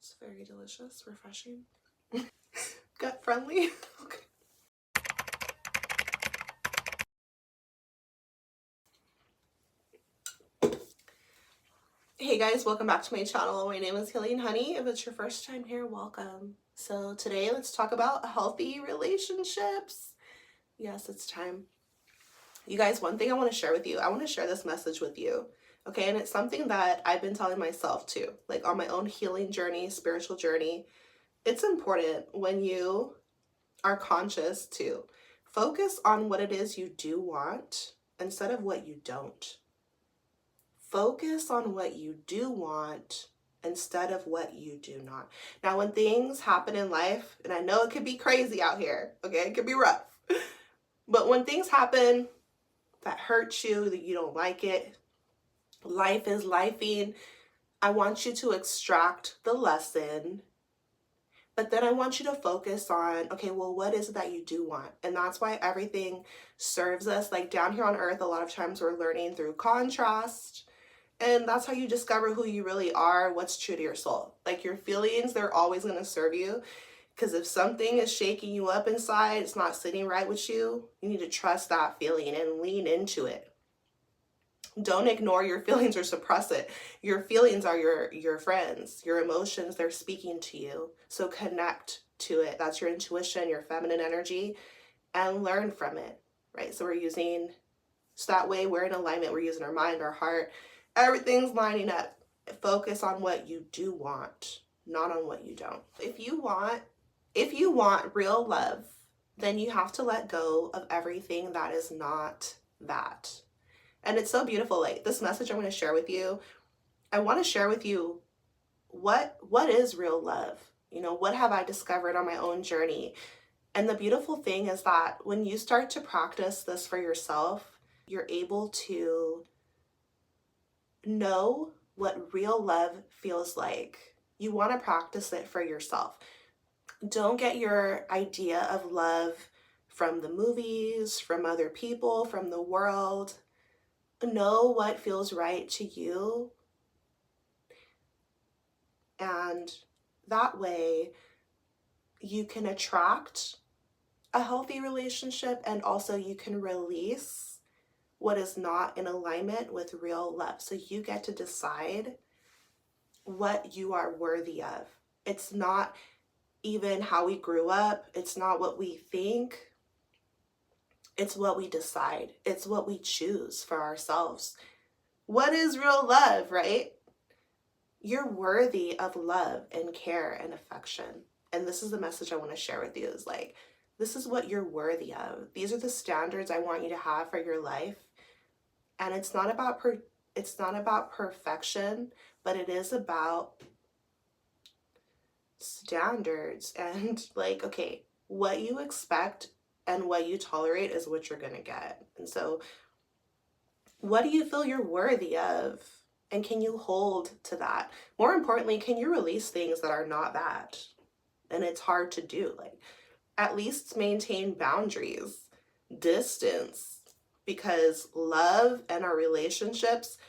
It's very delicious, refreshing, gut friendly. Okay. Hey guys, welcome back to my channel. My name is Healing Honey. If it's your first time here, welcome. So today let's talk about healthy relationships. Yes, it's time. You guys, one thing I want to share with you, I want to share this message with you. Okay, and it's something that I've been telling myself too, like on my own healing journey, spiritual journey. It's important when you are conscious to focus on what it is you do want instead of what you don't. Focus on what you do want instead of what you do not. Now, when things happen in life, and I know it could be crazy out here, okay, it could be rough, but when things happen that hurt you, that you don't like it, life is lifing, I want you to extract the lesson, but then I want you to focus on, okay, well, what is it that you do want? And that's why everything serves us. Like down here on earth, a lot of times we're learning through contrast. And that's how you discover who you really are, what's true to your soul. Like your feelings, they're always going to serve you. Because if something is shaking you up inside, it's not sitting right with you, you need to trust that feeling and lean into it. Don't ignore your feelings or suppress it. Your feelings are your friends. Your emotions, they're speaking to you. So connect to it. That's your intuition, your feminine energy, and learn from it, right? So that way we're in alignment. We're using our mind, our heart. Everything's lining up. Focus on what you do want, not on what you don't. If you want real love, then you have to let go of everything that is not that. And it's so beautiful. Like this message I'm going to share with you, I want to share with you what is real love? You know, what have I discovered on my own journey? And the beautiful thing is that when you start to practice this for yourself, you're able to know what real love feels like. You want to practice it for yourself. Don't get your idea of love from the movies, from other people, from the world. Know what feels right to you, and that way you can attract a healthy relationship, and also you can release what is not in alignment with real love. So you get to decide what you are worthy of. It's not even how we grew up, it's not what we think, it's what we decide. It's what we choose for ourselves. What is real love, right? You're worthy of love and care and affection. And this is the message I want to share with you, is like, this is what you're worthy of. These are the standards I want you to have for your life. And it's not about perfection, but it is about standards and like, okay, what you expect and what you tolerate is what you're going to get. And so what do you feel you're worthy of? And can you hold to that? More importantly, can you release things that are not that? And it's hard to do. Like, at least maintain boundaries, distance, because love and our relationships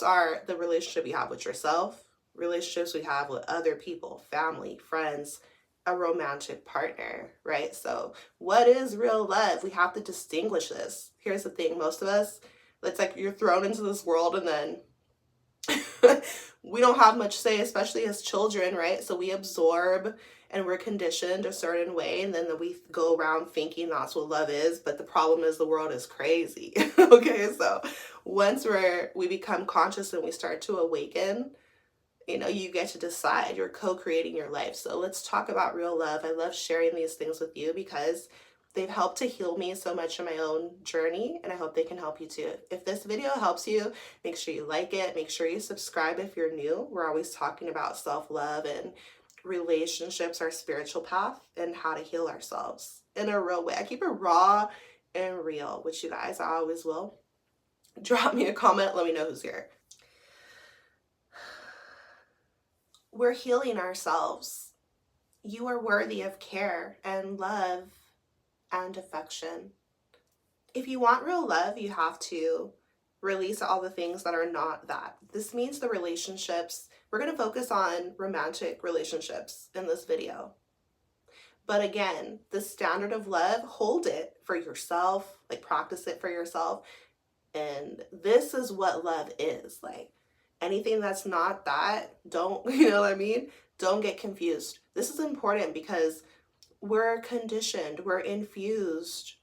are the relationship you have with yourself, relationships we have with other people, family, friends, a romantic partner, right? So what is real love? We have to distinguish this. Here's the thing, most of us, it's like you're thrown into this world and then we don't have much say, especially as children, right? So we absorb and we're conditioned a certain way, and then we go around thinking that's what love is, but the problem is the world is crazy. Okay, so once we become conscious and we start to awaken, you know, you get to decide. You're co-creating your life. So let's talk about real love. I love sharing these things with you because they've helped to heal me so much in my own journey, and I hope they can help you too. If this video helps you, make sure you like it. Make sure you subscribe if you're new. We're always talking about self-love and relationships, our spiritual path, and how to heal ourselves in a real way. I keep it raw and real, which you guys, I always will. Drop me a comment. Let me know who's here. We're healing ourselves. You are worthy of care and love and affection. If you want real love, you have to release all the things that are not that. This means the relationships We're going to focus on romantic relationships in this video. But again, the standard of love, hold it for yourself, like practice it for yourself. And this is what love is. Like anything that's not that, don't, you know what I mean? Don't get confused. This is important because we're conditioned, we're infused,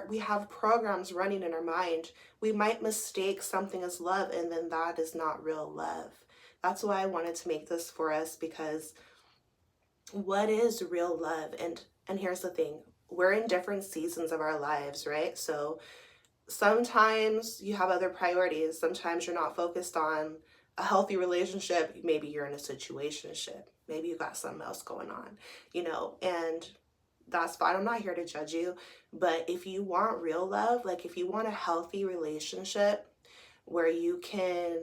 we have programs running in our mind. We might mistake something as love, and then that is not real love. That's why I wanted to make this for us, because what is real love? And here's the thing, we're in different seasons of our lives, right? So sometimes you have other priorities. Sometimes you're not focused on a healthy relationship. Maybe you're in a situationship. Maybe you got something else going on, and that's fine. I'm not here to judge you. But if you want real love, like if you want a healthy relationship where you can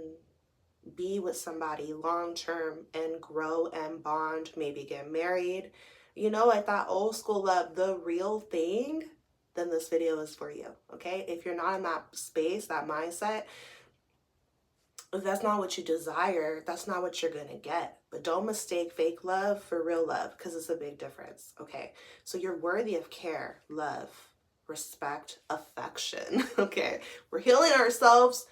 be with somebody long term and grow and bond, maybe get married, like that old school love, the real thing, then this video is for you, okay? If you're not in that space, that mindset, if that's not what you desire, that's not what you're gonna get. But don't mistake fake love for real love, because it's a big difference, okay? So you're worthy of care, love, respect, affection, okay? We're healing ourselves,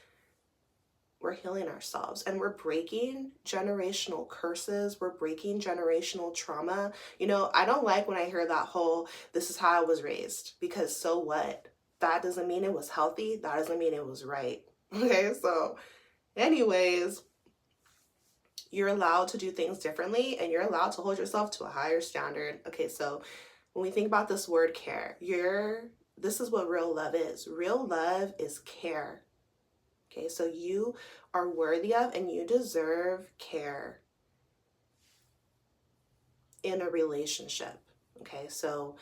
and we're breaking generational curses. We're breaking generational trauma. I don't like when I hear that whole, this is how I was raised, because so what? That doesn't mean it was healthy. That doesn't mean it was right. Okay, so anyways, you're allowed to do things differently, and you're allowed to hold yourself to a higher standard. Okay, so when we think about this word care, this is what real love is. Real love is care. Okay, so you are worthy of and you deserve care in a relationship. Okay, so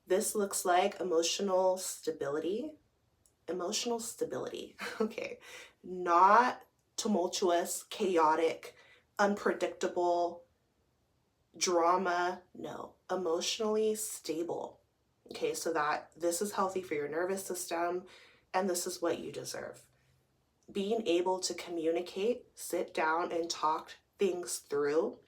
this looks like emotional stability. Okay, not tumultuous, chaotic, unpredictable drama. No, emotionally stable. Okay, so that this is healthy for your nervous system, and this is what you deserve. Being able to communicate, sit down and talk things through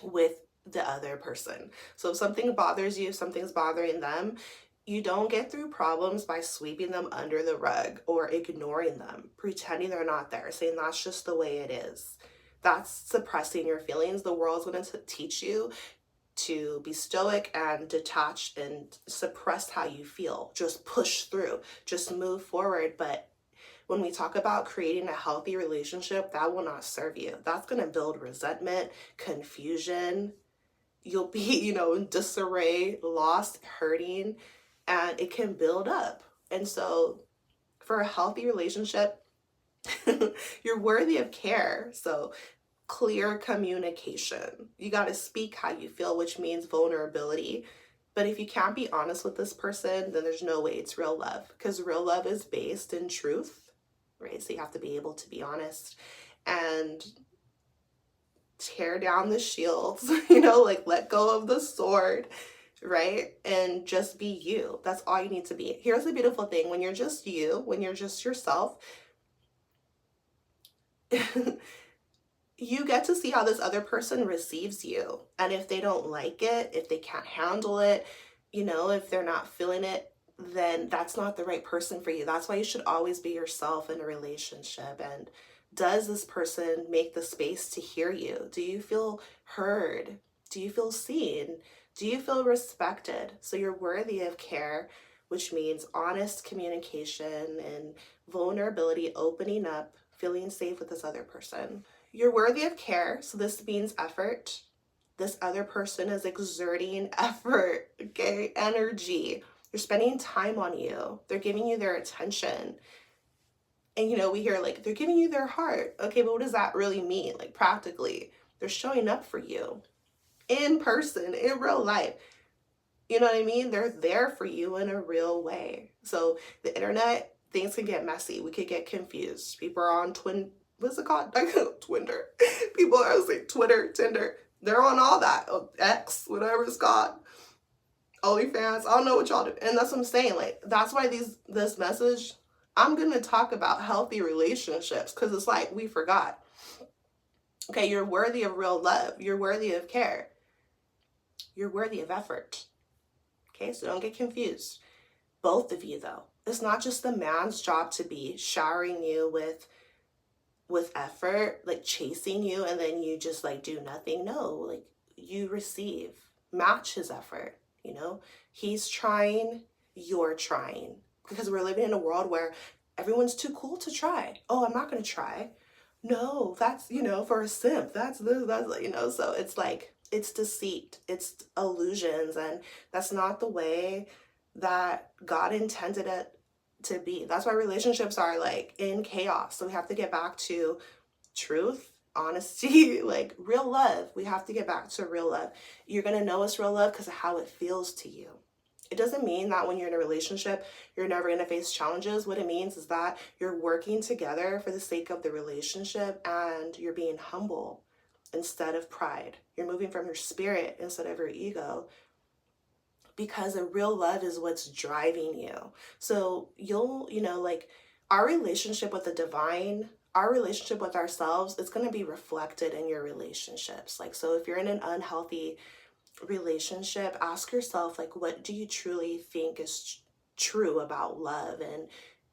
with the other person. So if something bothers you, if something's bothering them, you don't get through problems by sweeping them under the rug or ignoring them, pretending they're not there, saying that's just the way it is. That's suppressing your feelings. The world's going to teach you to be stoic and detached and suppress how you feel. Just push through, just move forward. But when we talk about creating a healthy relationship, that will not serve you. That's going to build resentment, confusion. You'll be, in disarray, lost, hurting, and it can build up. And so for a healthy relationship, you're worthy of care. So clear communication. You got to speak how you feel, which means vulnerability. But if you can't be honest with this person, then there's no way it's real love, because real love is based in truth. Right? So you have to be able to be honest and tear down the shields, like let go of the sword, right? And just be you. That's all you need to be. Here's the beautiful thing. When you're just you, when you're just yourself, you get to see how this other person receives you. And if they don't like it, if they can't handle it, if they're not feeling it, then that's not the right person for you. That's why you should always be yourself in a relationship. And does this person make the space to hear you? Do you feel heard? Do you feel seen? Do you feel respected? So you're worthy of care, which means honest communication and vulnerability, opening up, feeling safe with this other person. You're worthy of care. So this means effort. This other person is exerting effort, okay? Energy. They're spending time on you. They're giving you their attention. And we hear like, they're giving you their heart. Okay, but what does that really mean? Like practically, they're showing up for you in person, in real life. You know what I mean? They're there for you in a real way. So the internet, things can get messy. We could get confused. People are on what's it called? Twinder. People are saying Twitter, Tinder. They're on all that. X, whatever it's called. OnlyFans, I don't know what y'all do. And that's what I'm saying. Like, that's why this message, I'm going to talk about healthy relationships, because it's like we forgot. Okay, you're worthy of real love. You're worthy of care. You're worthy of effort. Okay, so don't get confused. Both of you, though. It's not just the man's job to be showering you with effort, like chasing you, and then you just like do nothing. No, like you receive, match his effort, you know? He's trying, you're trying. Because we're living in a world where everyone's too cool to try. Oh, I'm not gonna try. No, that's, for a simp. That's this, that's, so it's like, it's deceit, it's illusions, and that's not the way that God intended it to be. That's why relationships are like in chaos. So we have to get back to truth, honesty, like real love. We have to get back to real love. You're going to know it's real love because of how it feels to you. It doesn't mean that when you're in a relationship, you're never going to face challenges. What it means is that you're working together for the sake of the relationship and you're being humble instead of pride. You're moving from your spirit instead of your ego, because a real love is what's driving you. So you'll, like our relationship with the divine, our relationship with ourselves, it's going to be reflected in your relationships. Like, so if you're in an unhealthy relationship, ask yourself, like, what do you truly think is true about love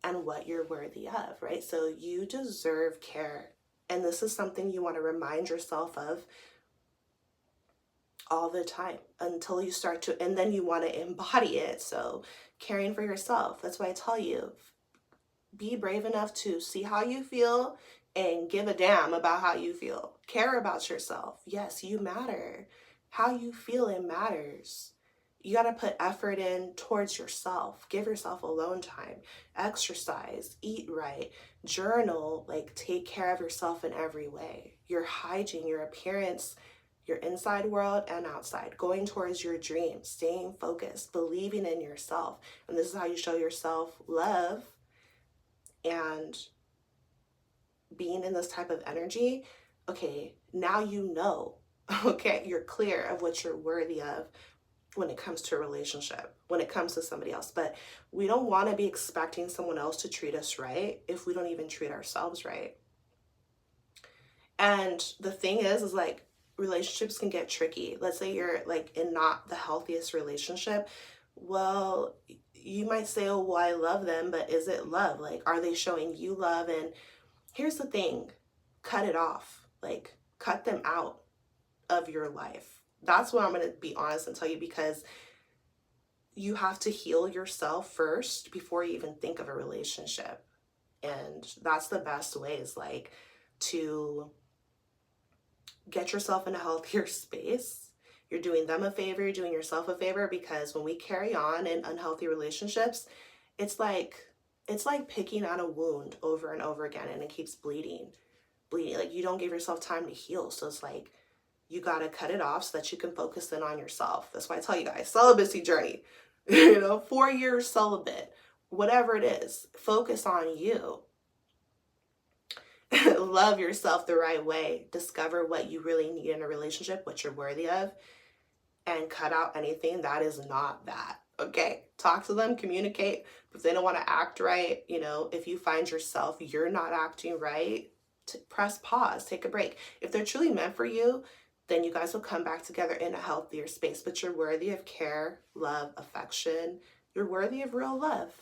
and what you're worthy of, right? So you deserve care. And this is something you want to remind yourself of all the time until you start to, and then you want to embody it. So caring for yourself, that's why I tell you, be brave enough to see how you feel and give a damn about how you feel. Care about yourself. Yes, you matter. How you feel, it matters. You got to put effort in towards yourself. Give yourself alone time, exercise, eat right, journal, like take care of yourself in every way. Your hygiene, your appearance, your inside world and outside, going towards your dreams, staying focused, believing in yourself. And this is how you show yourself love and being in this type of energy. Okay, now you know, okay, you're clear of what you're worthy of when it comes to a relationship, when it comes to somebody else. But we don't want to be expecting someone else to treat us right if we don't even treat ourselves right. And the thing is like, relationships can get tricky. Let's say you're like in not the healthiest relationship. Well, you might say, oh, well, I love them, but is it love? Like, are they showing you love? And here's the thing, cut it off. Like, cut them out of your life. That's what I'm going to be honest and tell you, because you have to heal yourself first before you even think of a relationship. And that's the best way, is like to get yourself in a healthier space. You're doing them a favor, you're doing yourself a favor, because when we carry on in unhealthy relationships, it's like picking at a wound over and over again, and it keeps bleeding. Like, you don't give yourself time to heal. So it's like, you got to cut it off so that you can focus in on yourself. That's why I tell you guys, celibacy journey, 4 years celibate, whatever it is, focus on you. Love yourself the right way. Discover what you really need in a relationship, what you're worthy of, and cut out anything that is not that. Okay? Talk to them, communicate. If they don't want to act right, if you find yourself, you're not acting right, press pause, take a break. If they're truly meant for you, then you guys will come back together in a healthier space. But you're worthy of care, love, affection. You're worthy of real love.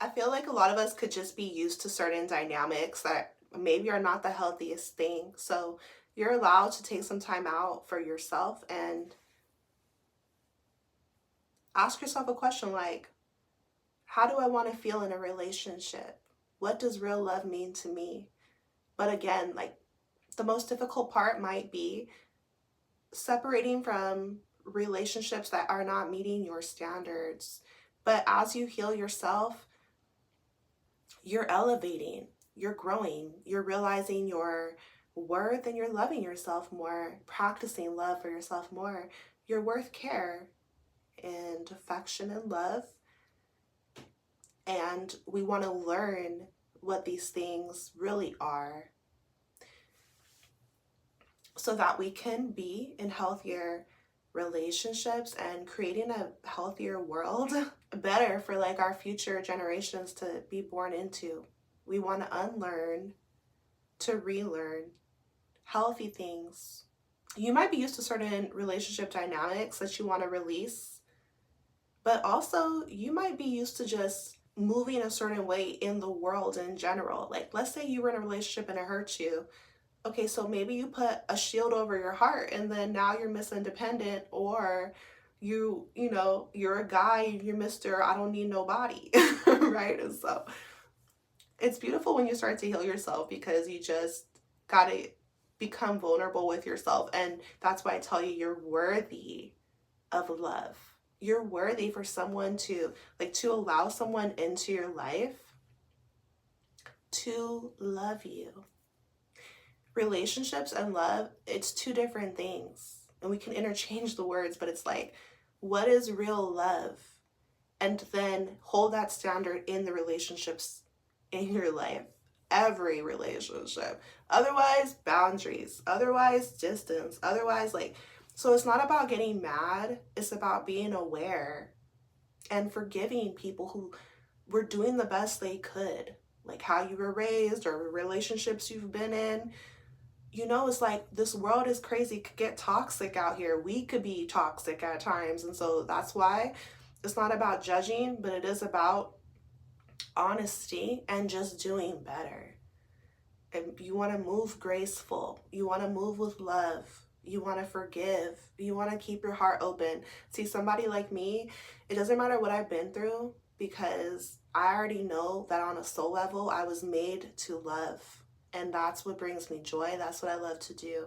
I feel like a lot of us could just be used to certain dynamics that maybe are not the healthiest thing. So you're allowed to take some time out for yourself and ask yourself a question like, how do I want to feel in a relationship? What does real love mean to me? But again, like, the most difficult part might be separating from relationships that are not meeting your standards. But as you heal yourself, you're elevating, you're growing, you're realizing your worth, and you're loving yourself more, practicing love for yourself more. You're worth care and affection and love. And we want to learn what these things really are so that we can be in healthier relationships and creating a healthier world better for like our future generations to be born into. We want to unlearn to relearn healthy things. You might be used to certain relationship dynamics that you want to release, but also you might be used to just moving a certain way in the world in general. Like, let's say you were in a relationship and it hurt you. Okay, so maybe you put a shield over your heart and then now you're Miss Independent, or you're a guy, you're Mr. I don't need nobody, right? And so it's beautiful when you start to heal yourself because you just gotta become vulnerable with yourself. And that's why I tell you, you're worthy of love. You're worthy for someone to allow someone into your life to love you. Relationships and love, it's two different things. And we can interchange the words, but it's like, what is real love? And then hold that standard in the relationships in your life. Every relationship. Otherwise, boundaries. Otherwise, distance. Otherwise, so it's not about getting mad. It's about being aware and forgiving people who were doing the best they could. Like how you were raised or relationships you've been in. It's like this world is crazy. It could get toxic out here. We could be toxic at times. And so that's why it's not about judging, but it is about honesty and just doing better. And you want to move graceful. You want to move with love. You want to forgive. You want to keep your heart open. See, somebody like me, it doesn't matter what I've been through because I already know that on a soul level, I was made to love. And that's what brings me joy. That's what I love to do.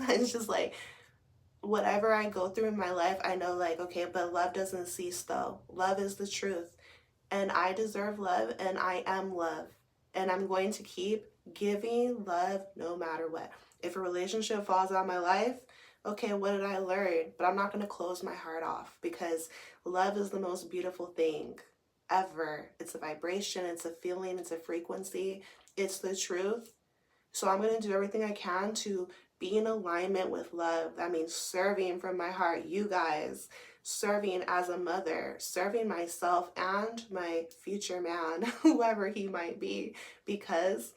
It's just like, whatever I go through in my life, I know okay, but love doesn't cease though. Love is the truth. And I deserve love and I am love. And I'm going to keep giving love no matter what. If a relationship falls out of my life, okay, what did I learn? But I'm not going to close my heart off because love is the most beautiful thing ever. It's a vibration, it's a feeling, it's a frequency, it's the truth. So I'm going to do everything I can to be in alignment with love. That means serving from my heart, you guys, serving as a mother, serving myself and my future man, whoever he might be, because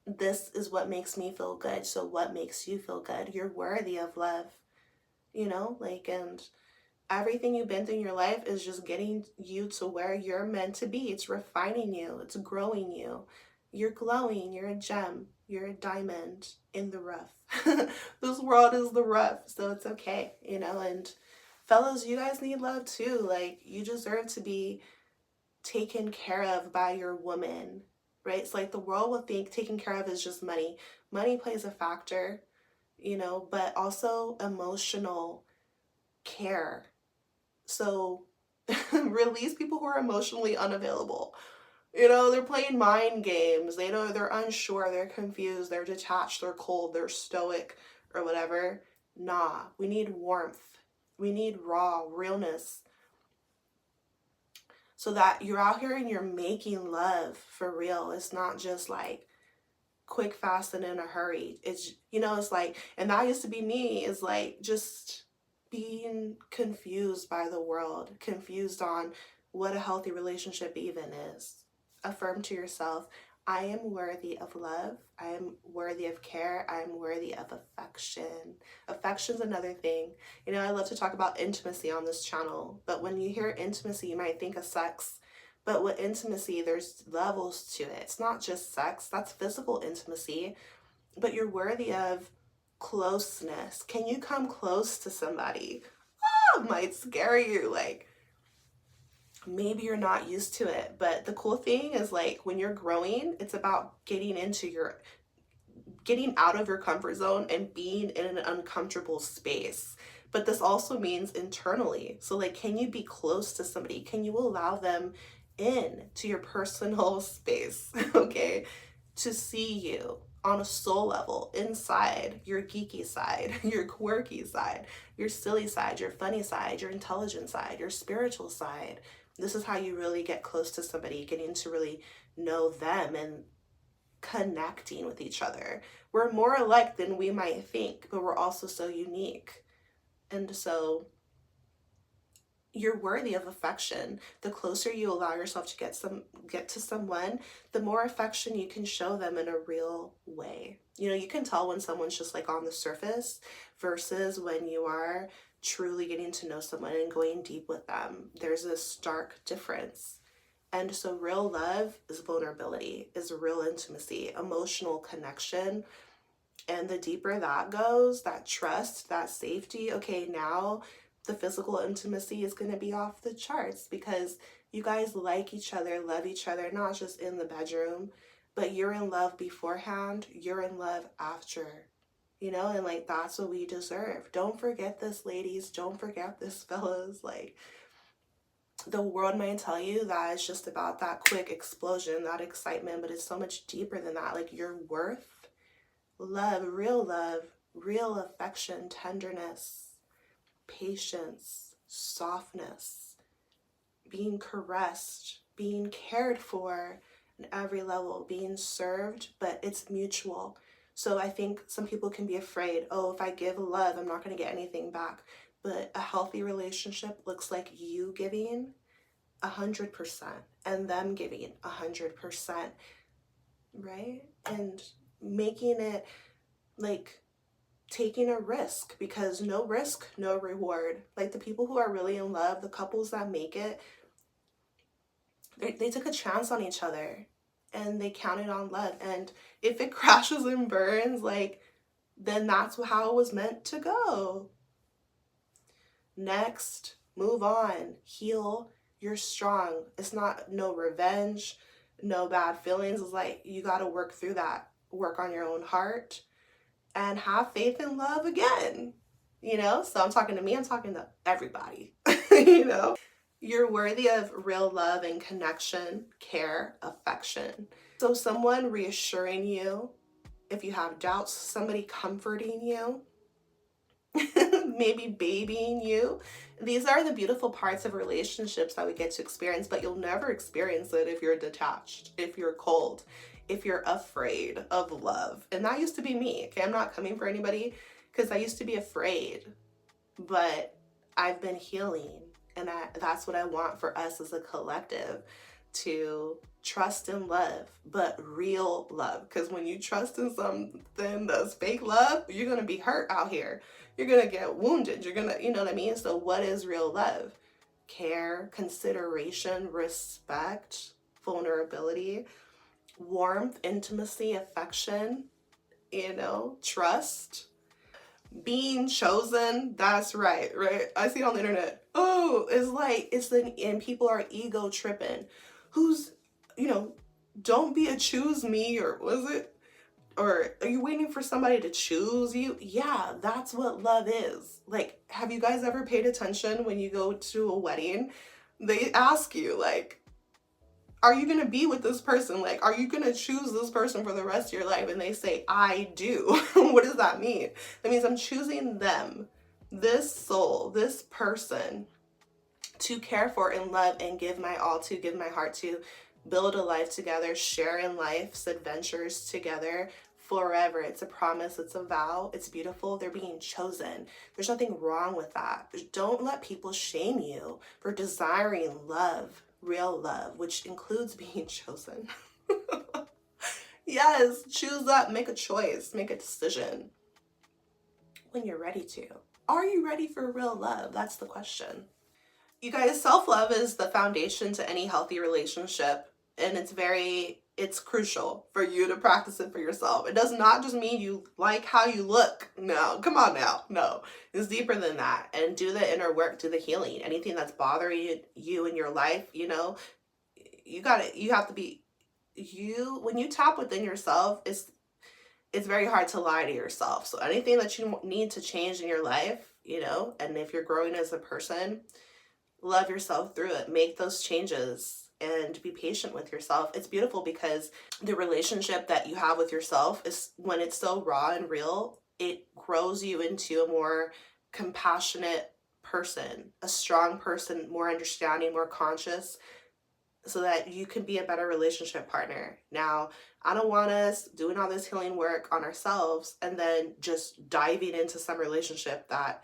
this is what makes me feel good. So what makes you feel good? You're worthy of love, and everything you've been through in your life is just getting you to where you're meant to be. It's refining you. It's growing you. You're glowing. You're a gem. You're a diamond in the rough. This world is the rough, so it's okay, and fellas, you guys need love too. You deserve to be taken care of by your woman, right? It's like the world will think taken care of is just money. Money plays a factor, but also emotional care. So release people who are emotionally unavailable. They're playing mind games. They're unsure, they're confused, they're detached, they're cold, they're stoic, or whatever. Nah, we need warmth. We need raw realness. So that you're out here and you're making love for real. It's not just quick, fast, and in a hurry. It's, it's and that used to be me, is just being confused by the world, confused on what a healthy relationship even is. Affirm to yourself, I am worthy of love. I am worthy of care. I am worthy of affection. Affection's another thing. I love to talk about intimacy on this channel, but when you hear intimacy, you might think of sex. But with intimacy, there's levels to it. It's not just sex. That's physical intimacy. But you're worthy of closeness. Can you come close to somebody? It might scare you. Maybe you're not used to it. But the cool thing is when you're growing, it's about getting out of your comfort zone and being in an uncomfortable space. But this also means internally. So can you be close to somebody? Can you allow them in to your personal space, okay? To see you on a soul level, inside your geeky side, your quirky side, your silly side, your funny side, your intelligent side, your spiritual side. This is how you really get close to somebody, getting to really know them and connecting with each other. We're more alike than we might think, but we're also so unique. And so you're worthy of affection. The closer you allow yourself to get to someone, the more affection you can show them in a real way. You know, you can tell when someone's just like on the surface versus when you are truly getting to know someone and going deep with them. There's a stark difference. And so real love is vulnerability, is real intimacy, emotional connection. And the deeper that goes, that trust, that safety, okay, now the physical intimacy is going to be off the charts because you guys like each other, love each other, not just in the bedroom, but you're in love beforehand, you're in love after, you know, and like that's what we deserve. Don't forget this, ladies. Don't forget this, fellas. Like, the world might tell you that it's just about that quick explosion, that excitement, but it's so much deeper than that. Like, your worth, love, real affection, tenderness, patience, softness, being caressed, being cared for in every level, being served, but it's mutual. So I think some people can be afraid, oh, if I give love, I'm not going to get anything back. But a healthy relationship looks like you giving 100% and them giving 100%, right? And making it like taking a risk, because no risk, no reward. Like the people who are really in love, the couples that make it, they took a chance on each other and they counted on love. And if it crashes and burns, like, then that's how it was meant to go. Next, move on, heal. You're strong. It's not no revenge, no bad feelings. It's like you got to work through that, work on your own heart, and have faith and love again. You know, so I'm talking to me, I'm talking to everybody. You know, you're worthy of real love and connection, care, affection. So someone reassuring you if you have doubts, somebody comforting you, maybe babying you. These are the beautiful parts of relationships that we get to experience, but you'll never experience it if you're detached, if you're cold, if you're afraid of love. And that used to be me. Okay, I'm not coming for anybody because I used to be afraid, but I've been healing, and that's what I want for us as a collective, to trust and love, but real love. Because when you trust in something that's fake love, you're going to be hurt out here. You're going to get wounded. You're going to, you know what I mean? So what is real love? Care, consideration, respect, vulnerability, warmth, intimacy, affection, you know, trust, being chosen. That's right. I see on the internet, oh, it's like, and people are ego tripping. Who's, you know, don't be a choose me, or was it? Or are you waiting for somebody to choose you? Yeah, that's what love is. Like, have you guys ever paid attention when you go to a wedding? They ask you, like, are you going to be with this person? Like, are you going to choose this person for the rest of your life? And they say, I do. What does that mean? That means I'm choosing them, this soul, this person, to care for and love and give my all to, give my heart to, build a life together, share in life's adventures together forever. It's a promise, it's a vow, it's beautiful. They're being chosen. There's nothing wrong with that. Don't let people shame you for desiring love, real love, which includes being chosen. Yes, choose up, make a choice, make a decision when you're ready to. Are you ready for real love? That's the question. You guys, self-love is the foundation to any healthy relationship, and it's crucial for you to practice it for yourself. It does not just mean you like how you look. No, come on now. No, it's deeper than that. And do the inner work, do the healing. Anything that's bothering you in your life, you know, you have to be you. When you tap within yourself, it's very hard to lie to yourself. So anything that you need to change in your life, you know, and if you're growing as a person, love yourself through it. Make those changes and be patient with yourself. It's beautiful because the relationship that you have with yourself is, when it's so raw and real, it grows you into a more compassionate person, a strong person, more understanding, more conscious, so that you can be a better relationship partner. Now, I don't want us doing all this healing work on ourselves and then just diving into some relationship that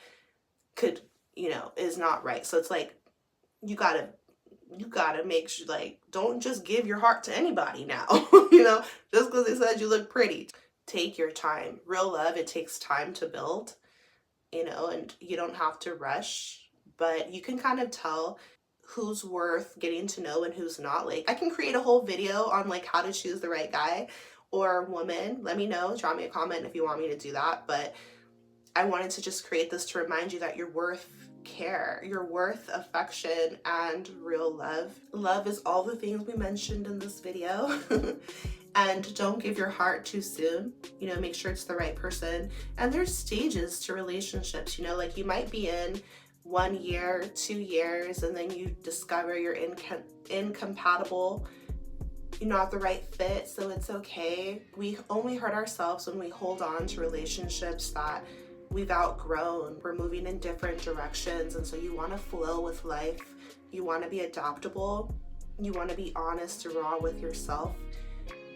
could, is not right. So it's like, you gotta make sure, like, don't just give your heart to anybody now, just because they said you look pretty. Take your time. Real love, it takes time to build, and you don't have to rush, but you can kind of tell who's worth getting to know and who's not. Like, I can create a whole video on like how to choose the right guy or woman. Let me know, drop me a comment if you want me to do that. But I wanted to just create this to remind you that you're worth care, you're worth affection and real love. Love is all the things we mentioned in this video. And don't give your heart too soon. Make sure it's the right person. And there's stages to relationships, like you might be in 1 year, 2 years, and then you discover you're incompatible, you're not the right fit. So it's okay. We only hurt ourselves when we hold on to relationships that we've outgrown. We're moving in different directions, and so you want to flow with life. You want to be adaptable. You want to be honest and raw with yourself.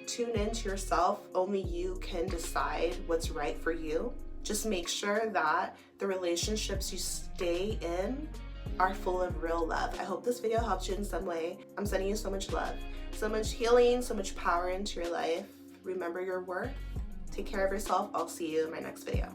Tune into yourself. Only you can decide what's right for you. Just make sure that the relationships you stay in are full of real love. I hope this video helped you in some way. I'm sending you so much love, so much healing, so much power into your life. Remember your worth. Take care of yourself. I'll see you in my next video.